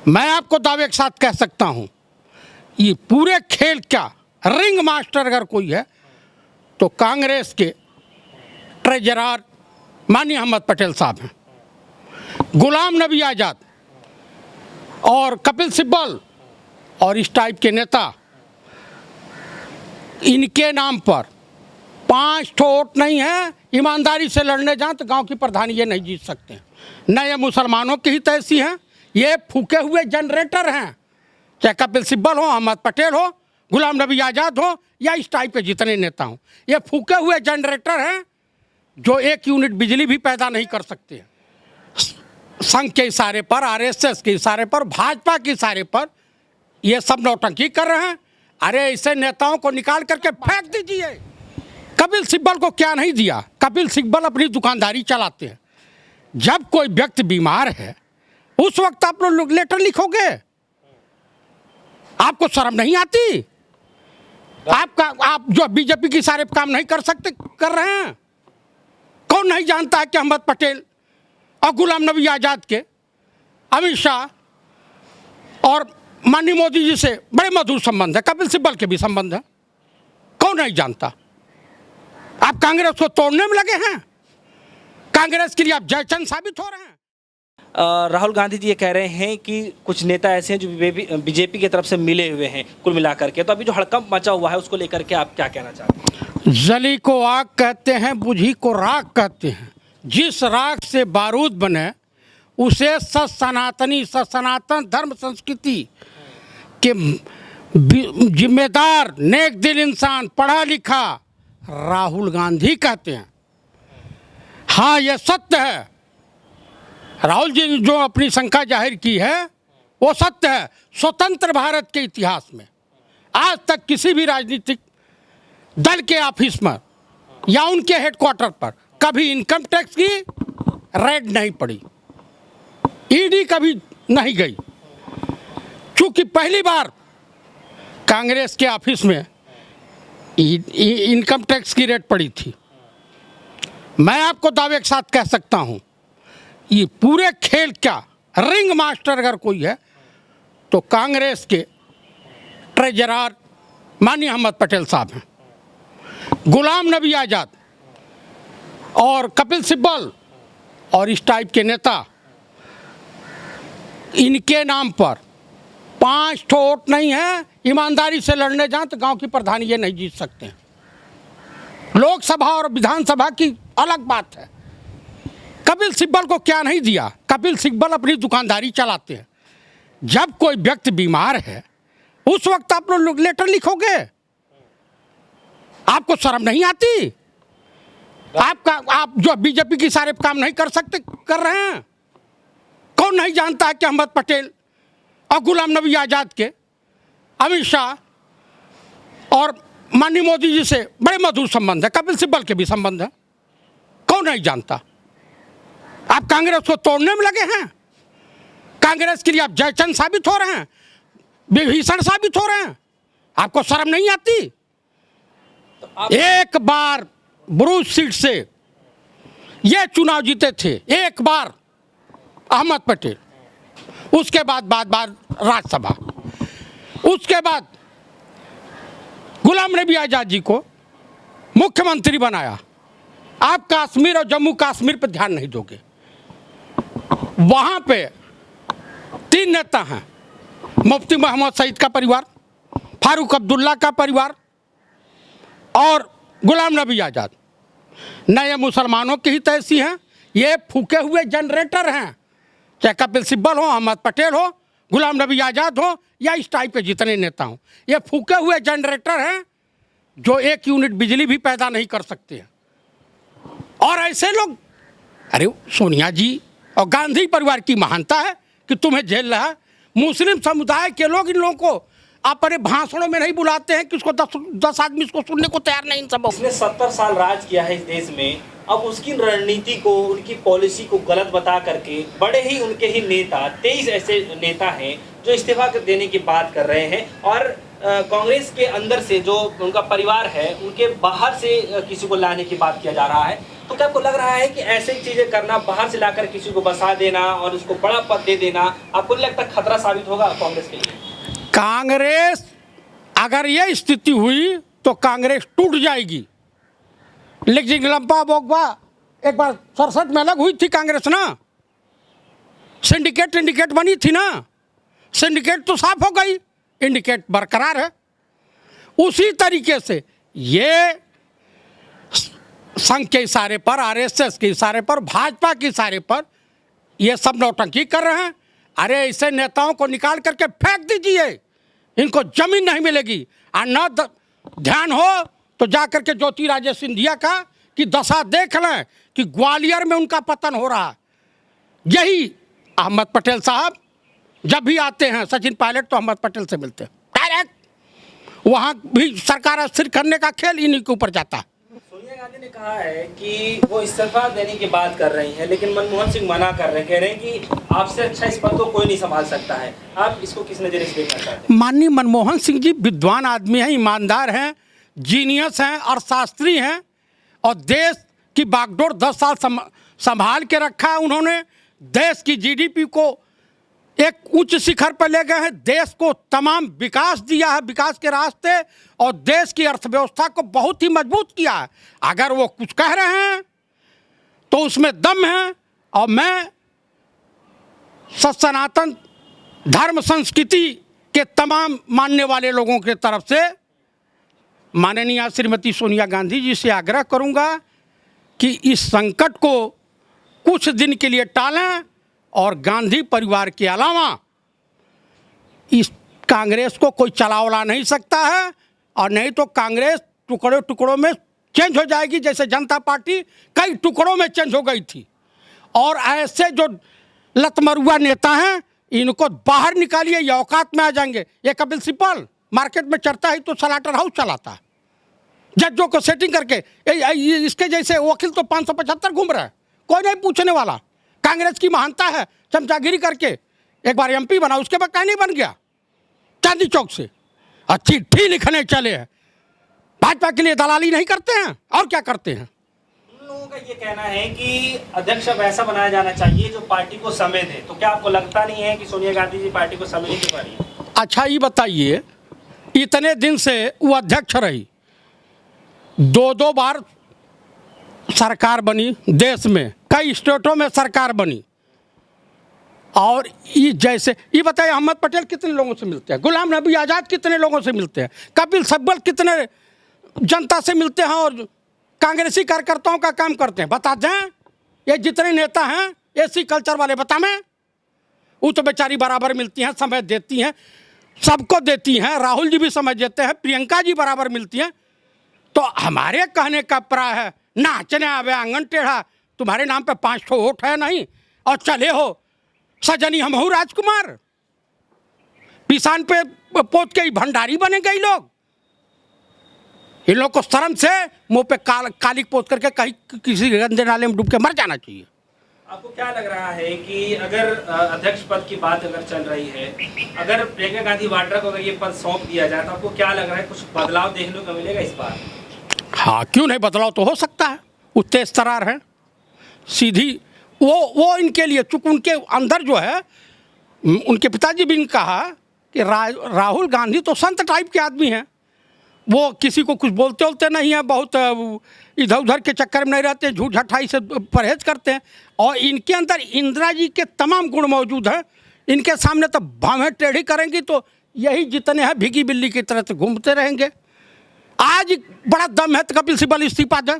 मैं आपको दावे के साथ कह सकता हूं, ये पूरे खेल का रिंग मास्टर अगर कोई है तो कांग्रेस के ट्रेजरर माननीय अहमद पटेल साहब हैं। गुलाम नबी आज़ाद और कपिल सिब्बल और इस टाइप के नेता, इनके नाम पर 5 वोट नहीं है। ईमानदारी से लड़ने जाएं तो गांव की प्रधानी ये नहीं जीत सकते हैं। न ये मुसलमानों की हित ऐसी हैं, ये फूके हुए जनरेटर हैं। चाहे कपिल सिब्बल हो, अहमद पटेल हो, गुलाम नबी आज़ाद हो या इस टाइप के जितने नेता हों, ये फूके हुए जनरेटर हैं जो 1 यूनिट बिजली भी पैदा नहीं कर सकते हैं। संघ के इशारे पर, आरएसएस के इशारे पर, भाजपा के इशारे पर ये सब नौटंकी कर रहे हैं। अरे ऐसे नेताओं को निकाल करके फेंक दीजिए। कपिल सिब्बल को क्या नहीं दिया? कपिल सिब्बल अपनी दुकानदारी चलाते हैं। जब कोई व्यक्ति बीमार है उस वक्त आप लोग लेटर लिखोगे? आपको शर्म नहीं आती? आप जो बीजेपी के इशारे पर काम नहीं कर सकते कर रहे हैं। कौन नहीं जानता है कि अहमद पटेल और गुलाम नबी आज़ाद के अमित शाह और माननीय मोदी जी से बड़े मधुर संबंध है, कपिल सिब्बल के भी संबंध है। कौन नहीं जानता? आप कांग्रेस को तोड़ने में लगे हैं। कांग्रेस के लिए आप जयचंद साबित हो रहे हैं। राहुल गांधी जी ये कह रहे हैं कि कुछ नेता ऐसे हैं जो बीजेपी की तरफ से मिले हुए हैं कुल मिलाकर के। तो अभी जो हड़कंप मचा हुआ है उसको लेकर के आप क्या कहना चाहते हैं? जली को आग कहते हैं, बुझी को राख कहते हैं। जिस राख से बारूद बने उसे सनातन धर्म संस्कृति के जिम्मेदार नेक दिल इंसान, पढ़ा लिखा राहुल गांधी कहते हैं। हाँ, यह सत्य है। राहुल जी ने जो अपनी शंका जाहिर की है वो सत्य है। स्वतंत्र भारत के इतिहास में आज तक किसी भी राजनीतिक दल के ऑफिस में या उनके हेडक्वार्टर पर कभी इनकम टैक्स की रेड नहीं पड़ी, ईडी कभी नहीं गई। चूंकि पहली बार कांग्रेस के ऑफिस में इनकम टैक्स की रेड पड़ी थी। मैं आपको दावे के साथ कह सकता हूं, ये पूरे खेल का रिंग मास्टर अगर कोई है तो कांग्रेस के ट्रेजरर माननीय अहमद पटेल साहब हैं। गुलाम नबी आज़ाद और कपिल सिब्बल और इस टाइप के नेता, इनके नाम पर 5 वोट नहीं है। ईमानदारी से लड़ने जाएं तो गांव की प्रधानी ये नहीं जीत सकते हैं। लोकसभा और विधानसभा की अलग बात है। कपिल सिब्बल को क्या नहीं दिया? कपिल सिब्बल अपनी दुकानदारी चलाते हैं। जब कोई व्यक्ति बीमार है उस वक्त आप लोग लेटर लिखोगे? आपको शर्म नहीं आती? आप जो बीजेपी के इशारे पर काम नहीं कर सकते कर रहे हैं। कौन नहीं जानता है कि अहमद पटेल और गुलाम नबी आज़ाद के अमित शाह और माननीय मोदी जी से बड़े मधुर संबंध है, कपिल सिब्बल के भी संबंध है। कौन नहीं जानता? आप कांग्रेस को तोड़ने में लगे हैं। कांग्रेस के लिए आप जयचंद साबित हो रहे हैं, विभीषण साबित हो रहे हैं। आपको शर्म नहीं आती? एक बार बुरुज सीट से ये चुनाव जीते थे, एक बार अहमद पटेल, उसके बाद राज्यसभा, उसके बाद गुलाम नबी आज़ाद जी को मुख्यमंत्री बनाया। आप कश्मीर और जम्मू कश्मीर पर ध्यान नहीं दोगे। वहाँ पे 3 नेता हैं, मुफ्ती मोहम्मद सईद का परिवार, फारूक अब्दुल्ला का परिवार और गुलाम नबी आज़ाद। न ये मुसलमानों की हित ऐसी हैं, ये फूके हुए जनरेटर हैं। चाहे कपिल सिब्बल हो, अहमद पटेल हो, गुलाम नबी आज़ाद हो या इस टाइप के जितने नेता हों, ये फूके हुए जनरेटर हैं जो 1 यूनिट बिजली भी पैदा नहीं कर सकते हैं। और ऐसे लोग, अरे सोनिया जी और गांधी परिवार की महानता है कि तुम्हें झेल रहा है। मुस्लिम समुदाय के लोग इन लोगों को अपने भाषणों में नहीं बुलाते हैं कि उसको 10 आदमी इसको सुनने को तैयार नहीं। इन सब उसने 70 साल राज किया है इस देश में। अब उसकी रणनीति को, उनकी पॉलिसी को गलत बता करके बड़े ही उनके ही नेता 23 ऐसे नेता हैं जो इस्तीफा देने की बात कर रहे हैं। और कांग्रेस के अंदर से जो उनका परिवार है उनके बाहर से किसी को लाने की बात किया जा रहा है। तो तो क्या आपको लग रहा है कि ऐसे चीजें करना, बाहर से लाकर किसी को बसा देना और उसको बड़ा पद दे देना, आपको नहीं लगता खतरा साबित होगा कांग्रेस के लिए? कांग्रेस, अगर ये स्थिति हुई तो कांग्रेस टूट जाएगी। लेकिन लंबा बोगबा एक बार 67 में अलग हुई थी कांग्रेस ना, सिंडिकेट बनी थी ना, सिंडिकेट तो साफ हो गई, इंडिकेट बरकरार है। उसी तरीके से ये संघ के इशारे पर, आरएसएस के इशारे पर, भाजपा के इशारे पर ये सब नौटंकी कर रहे हैं। अरे ऐसे नेताओं को निकाल करके फेंक दीजिए, इनको जमीन नहीं मिलेगी। और न ध्यान हो तो जा करके ज्योतिरादित्य सिंधिया का की दशा देख लें कि ग्वालियर में उनका पतन हो रहा है। यही अहमद पटेल साहब जब भी आते हैं, सचिन पायलट तो अहमद पटेल से मिलते हैं डायरेक्ट, वहाँ भी सरकार अस्थिर करने का खेल इन्हीं के ऊपर जाता है। सोनिया गांधी ने कहा है कि वो इस्तीफा देने की बात कर रही हैं, लेकिन मनमोहन सिंह मना कर रहे हैं, कह रहे हैं कि आपसे अच्छा इस पद को कोई नहीं संभाल सकता है। आप इसको किस नजरिए से देखना चाहते हैं? माननीय मनमोहन सिंह जी विद्वान आदमी हैं, ईमानदार हैं, जीनियस हैं, अर्थशास्त्री हैं, और देश की बागडोर 10 साल संभाल के रखा है उन्होंने। देश की जीडीपी को एक उच्च शिखर पर ले गए हैं, देश को तमाम विकास दिया है, विकास के रास्ते, और देश की अर्थव्यवस्था को बहुत ही मजबूत किया है। अगर वो कुछ कह रहे हैं तो उसमें दम है। और मैं सनातन धर्म संस्कृति के तमाम मानने वाले लोगों के तरफ से माननीय श्रीमती सोनिया गांधी जी से आग्रह करूंगा कि इस संकट को कुछ दिन के लिए टालें, और गांधी परिवार के अलावा इस कांग्रेस को कोई चला नहीं सकता है। और नहीं तो कांग्रेस टुकड़ों में चेंज हो जाएगी, जैसे जनता पार्टी कई टुकड़ों में चेंज हो गई थी। और ऐसे जो लतमरुआ नेता हैं इनको बाहर निकालिए, ये औकात में आ जाएंगे। ये कपिल सिब्बल मार्केट में चढ़ता है तो सलाटर हाउस चलाता है, जजों को सेटिंग करके। इसके जैसे वकील तो 575 घूम रहा है, कोई नहीं पूछने वाला। कांग्रेस की महानता है, चमचागिरी करके एक बार एमपी बना, उसके बाद कहीं नहीं बन गया, चांदी चौक से। और चिट्ठी लिखने चले हैं, भाजपा के लिए दलाली नहीं करते हैं और क्या करते हैं। उन लोगों का ये कहना है कि अध्यक्ष वैसा बनाया जाना चाहिए जो पार्टी को समय दे। तो क्या आपको लगता नहीं है कि सोनिया गांधी जी पार्टी को समय नहीं दे पा रही है? अच्छा ये बताइए, इतने दिन से वो अध्यक्ष रही, 2 बार सरकार बनी देश में, कई स्टेटों में सरकार बनी, और ये जैसे ये बताइए अहमद पटेल कितने लोगों से मिलते हैं, गुलाम नबी आज़ाद कितने लोगों से मिलते हैं, कपिल सिब्बल कितने जनता से मिलते हैं और कांग्रेसी कार्यकर्ताओं का काम करते हैं। बता दें, ये जितने नेता हैं एसी कल्चर वाले बता में, वो तो बेचारी बराबर मिलती हैं, समय देती हैं, सबको देती हैं। राहुल जी भी समय देते हैं, प्रियंका जी बराबर मिलती हैं। तो हमारे कहने का प्राय है, नाचने आवे आंगन टेढ़ा, तुम्हारे नाम पे 5 वोट है नहीं, और चले हो सजनी हम हूँ राजकुमार, पिसान पे पोत के भंडारी बने गए लोग। इन लोग को शर्म से मुंह पे कालिक पोत करके कहीं किसी गंदे नाले में डूब के मर जाना चाहिए। आपको क्या लग रहा है कि अगर अध्यक्ष पद की बात अगर चल रही है, अगर प्रियंका गांधी वाड्रा को अगर ये पद सौंप दिया जाए तो आपको क्या लग रहा है, कुछ बदलाव देखने को मिलेगा इस बार? हाँ, क्यों नहीं, बदलाव तो हो सकता है। वो तेज तरार है, सीधी वो इनके लिए, चूँकि उनके अंदर जो है, उनके पिताजी भी ने कहा कि राहुल गांधी तो संत टाइप के आदमी हैं, वो किसी को कुछ बोलते नहीं हैं, बहुत इधर उधर के चक्कर में नहीं रहते, झूठ झठाई से परहेज करते हैं। और इनके अंदर इंदिरा जी के तमाम गुण मौजूद हैं। इनके सामने तो भावें टेढ़ी करेंगी तो यही जितने हैं भीगी बिल्ली की तरह से घूमते रहेंगे। आज बड़ा दम है तो कपिल सिब्बल इस्तीफा दें,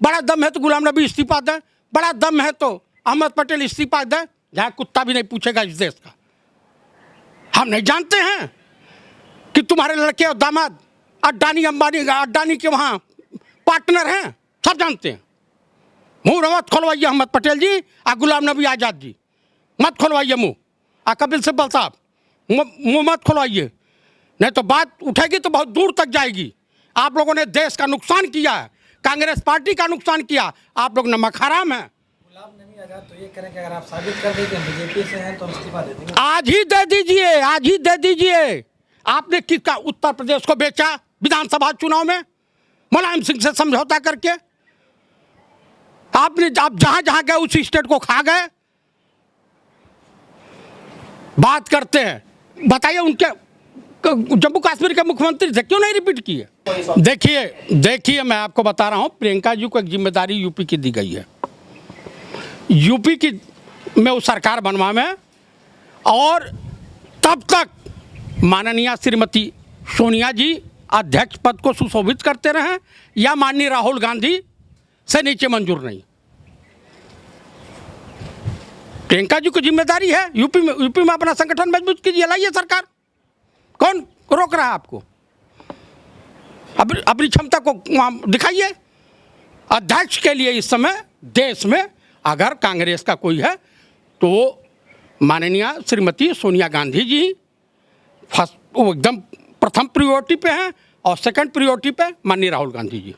बड़ा दम है तो गुलाम नबी इस्तीफा दें, बड़ा दम है तो अहमद पटेल इस्तीफा दें, जहाँ कुत्ता भी नहीं पूछेगा इस देश का। हम नहीं जानते हैं कि तुम्हारे लड़के और दामाद अड्डानी के वहाँ पार्टनर हैं, सब जानते हैं। मुँह मत खोलवाइए अहमद पटेल जी और गुलाम नबी आज़ाद जी, मत खोलवाइए मुँह। और कपिल सिब्बल साहब मुँह मत खोलवाइए, नहीं तो बात उठेगी तो बहुत दूर तक जाएगी। आप लोगों ने देश का नुकसान किया है, कांग्रेस पार्टी का नुकसान किया, आप लोग नमक हराम है। गुलाम नबी आज़ाद तो ये करें कि अगर आप साबित कर दें कि बीजेपी से हैं तो इस्तीफा दे देंगे। आज ही दे दीजिए, आज ही दे दीजिए। आपने किसका उत्तर प्रदेश को बेचा विधानसभा चुनाव में, मुलायम सिंह से समझौता करके? आप जहां जहां गए उस स्टेट को खा गए। बात करते हैं, बताइए उनके जम्मू कश्मीर के मुख्यमंत्री थे, क्यों नहीं रिपीट किए? देखिए मैं आपको बता रहा हूं, प्रियंका जी को एक जिम्मेदारी यूपी की दी गई है। यूपी की में वो सरकार बनवा में, और तब तक माननीय श्रीमती सोनिया जी अध्यक्ष पद को सुशोभित करते रहें, या माननीय राहुल गांधी से नीचे मंजूर नहीं। प्रियंका जी को जिम्मेदारी है यूपी में अपना संगठन मजबूत कीजिए, लाइए सरकार। कौन रोक रहा है आपको? अपनी क्षमता को दिखाइए। अध्यक्ष के लिए इस समय देश में अगर कांग्रेस का कोई है तो माननीय श्रीमती सोनिया गांधी जी फर्स्ट, वो एकदम प्रथम प्रायोरिटी पे हैं, और सेकंड प्रायोरिटी पे माननीय राहुल गांधी जी।